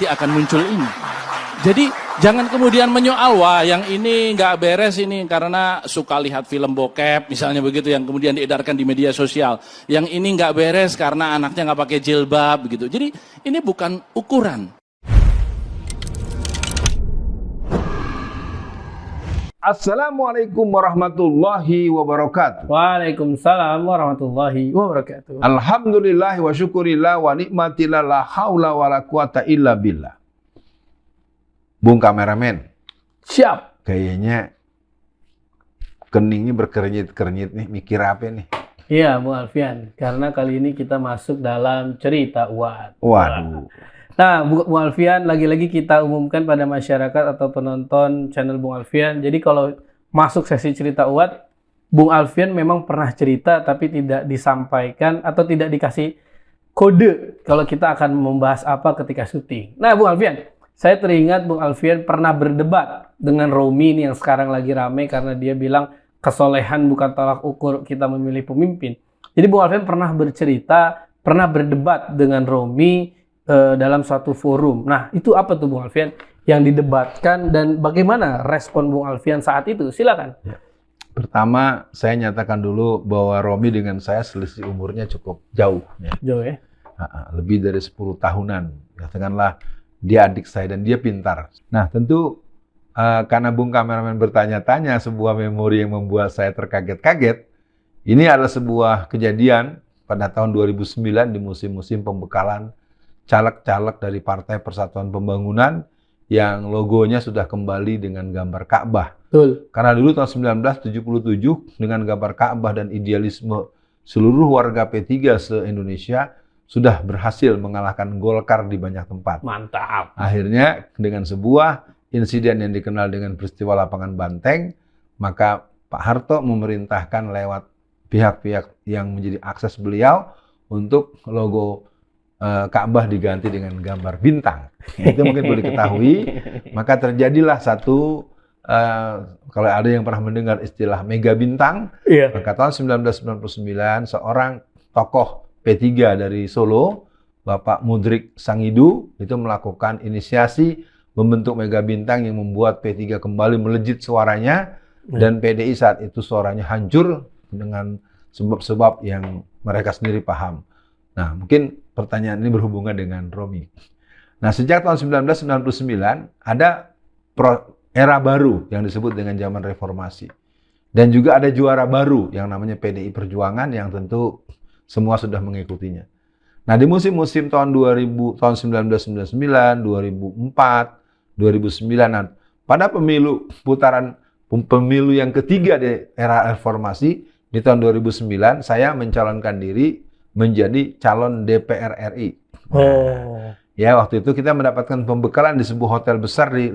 nanti akan muncul ini. Jadi jangan kemudian menyoal, wah yang ini nggak beres ini karena suka lihat film bokep misalnya begitu yang kemudian diedarkan di media sosial. Yang ini nggak beres karena anaknya nggak pakai jilbab begitu. Jadi ini bukan ukuran. Assalamualaikum warahmatullahi wabarakatuh. Waalaikumsalam warahmatullahi wabarakatuh. Alhamdulillah wa syukurillah wa nikmatillah la haula wa la quwata illa billah. Bung kameramen. Siap. Kayaknya keningnya berkernyit-kernyit nih, mikir apa nih? Iya, Bung Alfian. Karena kali ini kita masuk dalam cerita Uat. Waduh. Nah, Bung Alfian, lagi-lagi kita umumkan pada masyarakat atau penonton channel Bung Alfian. Jadi kalau masuk sesi cerita Uat, Bung Alfian memang pernah cerita tapi tidak disampaikan atau tidak dikasih kode kalau kita akan membahas apa ketika syuting. Nah, Bung Alfian, saya teringat Bung Alfian pernah berdebat dengan Romi nih yang sekarang lagi rame karena dia bilang kesolehan bukan tolak ukur kita memilih pemimpin. Jadi Bung Alfian pernah bercerita, pernah berdebat dengan Romi dalam suatu forum. Nah, itu apa tuh Bung Alfian yang didebatkan dan bagaimana respon Bung Alfian saat itu? Silakan. Ya. Pertama, saya nyatakan dulu bahwa Romi dengan saya selisih umurnya cukup jauh. Ya. Jauh ya? Lebih dari 10 tahunan. Katakanlah dia adik saya dan dia pintar. Nah, tentu karena Bung kameramen bertanya-tanya sebuah memori yang membuat saya terkaget-kaget. Ini adalah sebuah kejadian pada tahun 2009 di musim-musim pembekalan caleg-caleg dari Partai Persatuan Pembangunan yang logonya sudah kembali dengan gambar Ka'bah. Betul. Karena dulu tahun 1977 dengan gambar Ka'bah dan idealisme seluruh warga P3 se-Indonesia sudah berhasil mengalahkan Golkar di banyak tempat. Mantap. Akhirnya dengan sebuah insiden yang dikenal dengan peristiwa lapangan Banteng, maka Pak Harto memerintahkan lewat pihak-pihak yang menjadi akses beliau untuk logo Ka'bah diganti dengan gambar bintang. Itu mungkin boleh diketahui. Maka terjadilah satu, kalau ada yang pernah mendengar istilah mega bintang, maka tahun 1999 seorang tokoh P3 dari Solo, Bapak Mudrik Sangidu, itu melakukan inisiasi membentuk mega bintang yang membuat P3 kembali melejit suaranya, dan PDI saat itu suaranya hancur dengan sebab-sebab yang mereka sendiri paham. Nah, mungkin pertanyaan ini berhubungan dengan Romi. Nah, sejak tahun 1999 ada era baru yang disebut dengan zaman reformasi. Dan juga ada juara baru yang namanya PDI Perjuangan yang tentu semua sudah mengikutinya. Nah, di musim-musim tahun 2000, tahun 1999, 2004, 2009, pada pemilu yang ketiga di era reformasi di tahun 2009, saya mencalonkan diri menjadi calon DPR RI. Ya, waktu itu kita mendapatkan pembekalan di sebuah hotel besar di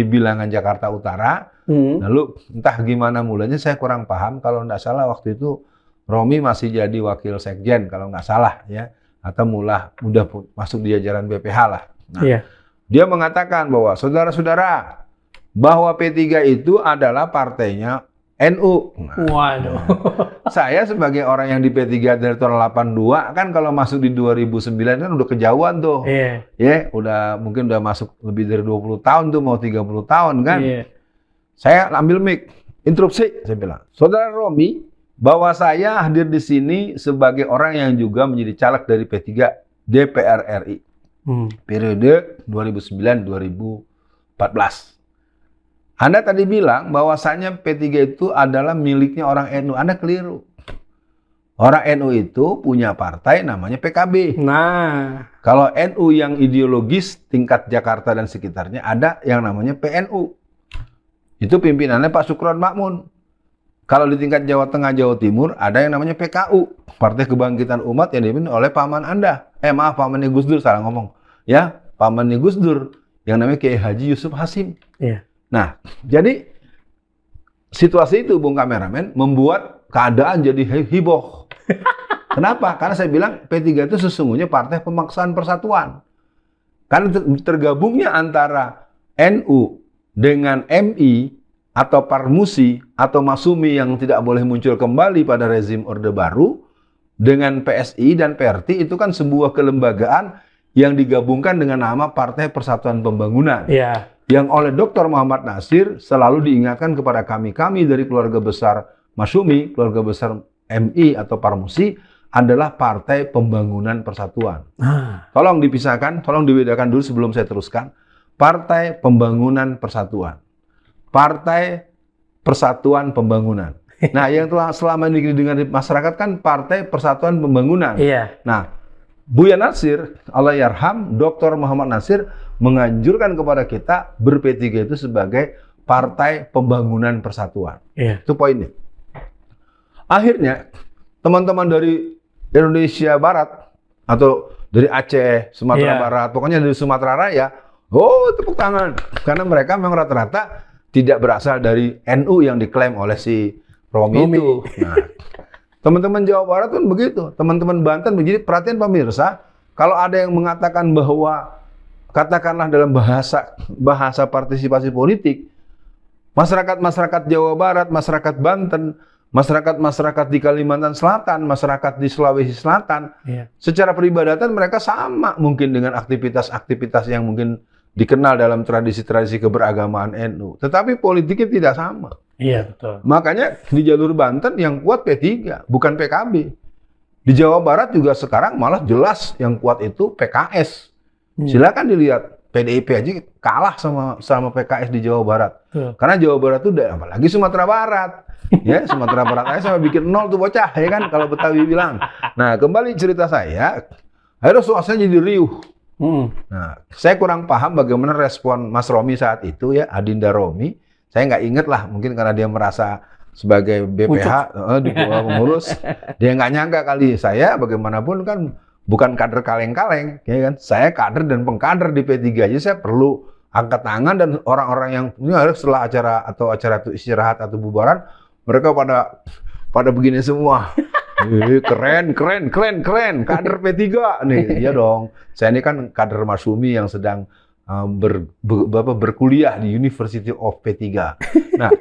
bilangan Jakarta Utara. Lalu entah gimana mulanya saya kurang paham, kalau nggak salah waktu itu Romi masih jadi wakil sekjen kalau nggak salah ya, atau udah masuk di jajaran BPH lah. Nah, dia mengatakan bahwa saudara-saudara, bahwa P3 itu adalah partainya NU. Waduh. Saya sebagai orang yang di P3 dari tahun 82 kan kalau masuk di 2009 kan udah kejauhan tuh. Ya, mungkin udah masuk lebih dari 20 tahun tuh, mau 30 tahun kan. Saya ambil mic, interupsi, saya bilang, "Saudara Romi, bahwa saya hadir di sini sebagai orang yang juga menjadi caleg dari P3 DPR RI. Periode 2009-2014. Anda tadi bilang bahwasannya P3 itu adalah miliknya orang NU. Anda keliru. Orang NU itu punya partai namanya PKB. Nah, kalau NU yang ideologis tingkat Jakarta dan sekitarnya ada yang namanya PNU. Itu pimpinannya Pak Sukron Makmun. Kalau di tingkat Jawa Tengah, Jawa Timur ada yang namanya PKU, Partai Kebangkitan Umat yang dipimpin oleh paman Anda. Pamannya Gus Dur, salah ngomong. Ya, pamannya Gus Dur yang namanya Kiai Haji Yusuf Hasim. Nah, jadi situasi itu Bung kameramen membuat keadaan jadi heboh. Kenapa? Karena saya bilang P3 itu sesungguhnya partai pemaksaan persatuan. Karena tergabungnya antara NU dengan MI atau Parmusi atau Masumi yang tidak boleh muncul kembali pada rezim Orde Baru dengan PSI dan PRT itu kan sebuah kelembagaan yang digabungkan dengan nama Partai Persatuan Pembangunan. Iya. Yang oleh Dr. Muhammad Nasir selalu diingatkan kepada kami dari keluarga besar Masyumi, keluarga besar MI atau Parmusi, adalah Partai Pembangunan Persatuan. Tolong dipisahkan, tolong dibedakan dulu sebelum saya teruskan. Partai Pembangunan Persatuan. Partai Persatuan Pembangunan. Nah, yang telah selama ini didengar di masyarakat kan Partai Persatuan Pembangunan. Iya. Nah, Buya Nasir, Allahyarham, Dr. Muhammad Nasir menganjurkan kepada kita ber-P3 itu sebagai Partai Pembangunan Persatuan. Iya. Itu poinnya. Akhirnya, teman-teman dari Indonesia Barat atau dari Aceh, Sumatera Iya. Barat, pokoknya dari Sumatera Raya, tepuk tangan. Karena mereka memang rata-rata tidak berasal dari NU yang diklaim oleh si Romi itu. Nah, teman-teman Jawa Barat pun begitu. Teman-teman Banten menjadi perhatian pemirsa. Kalau ada yang mengatakan bahwa, katakanlah dalam bahasa partisipasi politik, masyarakat Jawa Barat, masyarakat Banten, masyarakat di Kalimantan Selatan, masyarakat di Sulawesi Selatan, secara peribadatan mereka sama mungkin dengan aktivitas-aktivitas yang mungkin dikenal dalam tradisi-tradisi keberagamaan NU. Tetapi politiknya tidak sama. Iya, betul. Makanya di jalur Banten yang kuat P3, bukan PKB. Di Jawa Barat juga sekarang malah jelas yang kuat itu PKS. Silakan dilihat, PDIP aja kalah sama PKS di Jawa Barat. Karena Jawa Barat itu apalagi Sumatera Barat. Ya, Sumatera Barat aja sampai bikin 0 tuh bocah, ya kan, kalau Betawi bilang. Nah, kembali cerita saya, akhirnya suasana jadi riuh. Nah, saya kurang paham bagaimana respon Mas Romi saat itu ya, Adinda Romi. Saya nggak inget lah, mungkin karena dia merasa sebagai BPH di bawah pengurus, dia nggak nyangka kali saya bagaimanapun kan bukan kader kaleng-kaleng, ya kan? Saya kader dan pengkader di P3 aja, saya perlu angkat tangan dan orang-orang yang ini setelah acara itu istirahat atau bubaran, mereka pada begini semua. Keren, kader P3 nih. Iya dong. Saya ini kan kader Masyumi yang sedang berkuliah di University of P3. Nah,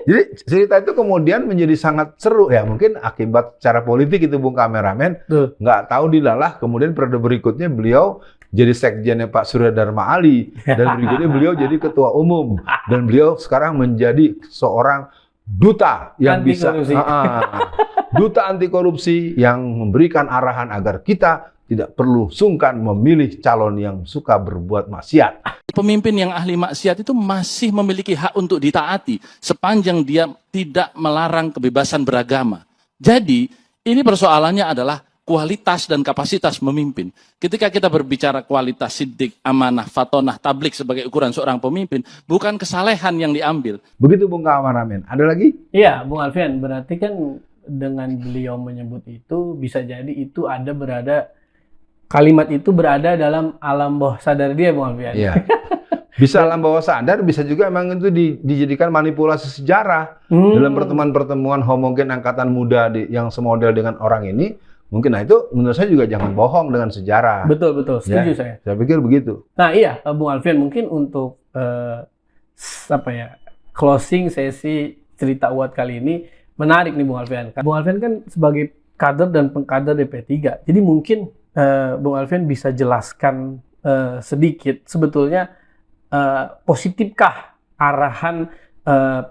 jadi cerita itu kemudian menjadi sangat seru ya. Mungkin akibat cara politik itu Bung Kameramen, nggak tahu dilalah. Kemudian periode berikutnya beliau jadi sekjennya Pak Surya Dharma Ali. Dan berikutnya beliau jadi ketua umum. Dan beliau sekarang menjadi seorang duta yang duta anti korupsi yang memberikan arahan agar kita tidak perlu sungkan memilih calon yang suka berbuat maksiat. Pemimpin yang ahli maksiat itu masih memiliki hak untuk ditaati sepanjang dia tidak melarang kebebasan beragama. Jadi, ini persoalannya adalah kualitas dan kapasitas memimpin. Ketika kita berbicara kualitas sidik, amanah, fatonah, tablik sebagai ukuran seorang pemimpin, bukan kesalehan yang diambil. Begitu Bung Kameramen. Ada lagi? Iya, Bung Alfian. Berarti kan dengan beliau menyebut itu, bisa jadi itu kalimat itu berada dalam alam bawah sadar dia, Bung Alfian. Iya. Bisa alam bawah sadar, bisa juga emang itu dijadikan manipulasi sejarah. Dalam pertemuan-pertemuan homogen angkatan muda yang semodel dengan orang ini, mungkin itu menurut saya juga jangan bohong dengan sejarah. Betul, setuju ya, saya. Saya pikir begitu. Nah iya, Bung Alfian, mungkin untuk closing sesi cerita Uwat kali ini menarik nih Bung Alfian. Bung Alfian kan sebagai kader dan pengkader DP3, jadi mungkin Bung Alfian bisa jelaskan sedikit sebetulnya positifkah arahan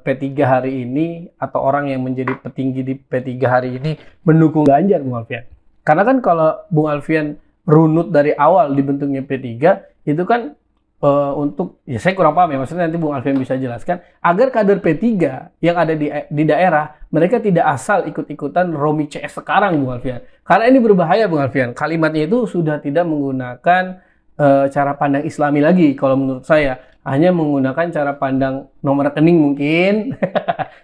P3 hari ini atau orang yang menjadi petinggi di P3 hari ini mendukung Ganjar, Bung Alfian? Karena kan kalau Bung Alfian runut dari awal dibentuknya P3 itu kan untuk, ya saya kurang paham ya, maksudnya nanti Bung Alfian bisa jelaskan, agar kader P3 yang ada di daerah, mereka tidak asal ikut-ikutan Romi CS sekarang, Bung Alfian. Karena ini berbahaya, Bung Alfian. Kalimatnya itu sudah tidak menggunakan cara pandang Islami lagi, kalau menurut saya. Hanya menggunakan cara pandang nomor rekening mungkin.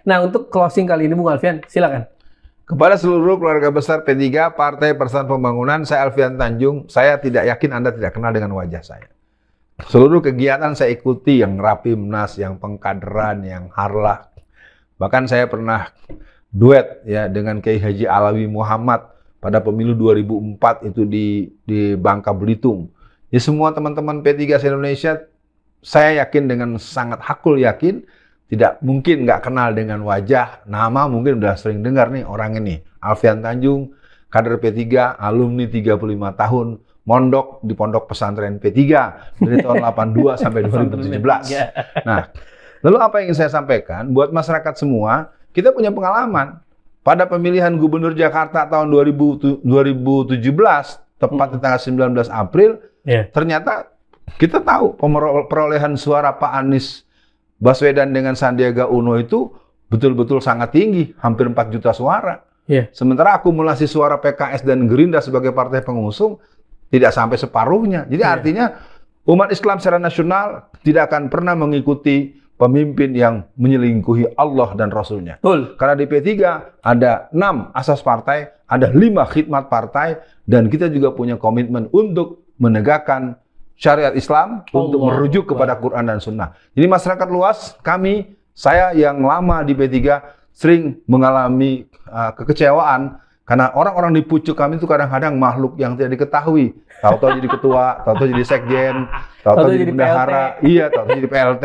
Nah, untuk closing kali ini, Bung Alfian, silakan. Kepada seluruh keluarga besar P3, Partai Persatuan Pembangunan, saya Alfian Tanjung, saya tidak yakin Anda tidak kenal dengan wajah saya. Seluruh kegiatan saya ikuti, yang Rapimnas, yang pengkaderan, yang harlah. Bahkan saya pernah duet ya dengan Kiai Haji Alawi Muhammad pada pemilu 2004 itu di Bangka Belitung. Ya semua teman-teman P3 se-Indonesia, saya yakin dengan sangat hakul yakin, tidak mungkin nggak kenal dengan wajah, nama mungkin udah sering dengar nih orang ini. Alfian Tanjung, kader P3, alumni 35 tahun, mondok di pondok pesantren P3 dari tahun 82 sampai 2017. Nah, lalu apa yang ingin saya sampaikan buat masyarakat semua, kita punya pengalaman pada pemilihan gubernur Jakarta tahun 2017, tepat di tanggal 19 April, ternyata kita tahu perolehan suara Pak Anies Baswedan dengan Sandiaga Uno itu betul-betul sangat tinggi, hampir 4 juta suara. Sementara akumulasi suara PKS dan Gerindra sebagai partai pengusung tidak sampai separuhnya. Jadi artinya umat Islam secara nasional tidak akan pernah mengikuti pemimpin yang menyelingkuhi Allah dan Rasulnya. Karena di P3 ada 6 asas partai, ada 5 khidmat partai, dan kita juga punya komitmen untuk menegakkan syariat Islam untuk merujuk kepada Quran dan Sunnah. Jadi masyarakat luas, saya yang lama di P3 sering mengalami kekecewaan karena orang-orang di pucuk kami itu kadang-kadang makhluk yang tidak diketahui. Tahu-tahu jadi ketua, tahu-tahu jadi sekjen, tahu-tahu jadi bendahara, tahu-tahu jadi PLT,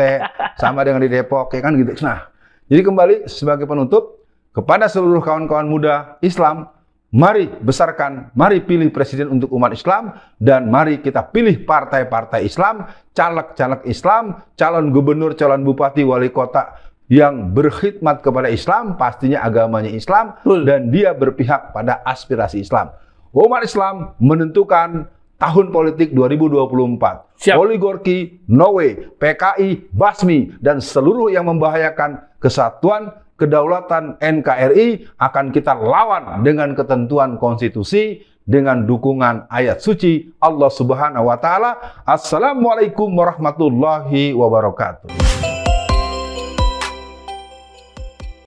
sama dengan di Depok, ya kan gitu. Nah, jadi kembali sebagai penutup kepada seluruh kawan-kawan muda Islam, mari besarkan, mari pilih presiden untuk umat Islam, dan mari kita pilih partai-partai Islam, caleg-caleg Islam, calon gubernur, calon bupati, wali kota yang berkhidmat kepada Islam, pastinya agamanya Islam, dan dia berpihak pada aspirasi Islam. Umat Islam menentukan tahun politik 2024. Oligarki, no way, PKI, basmi, dan seluruh yang membahayakan kesatuan kedaulatan NKRI akan kita lawan dengan ketentuan konstitusi, dengan dukungan ayat suci Allah Subhanahu wa taala. Assalamualaikum warahmatullahi wabarakatuh.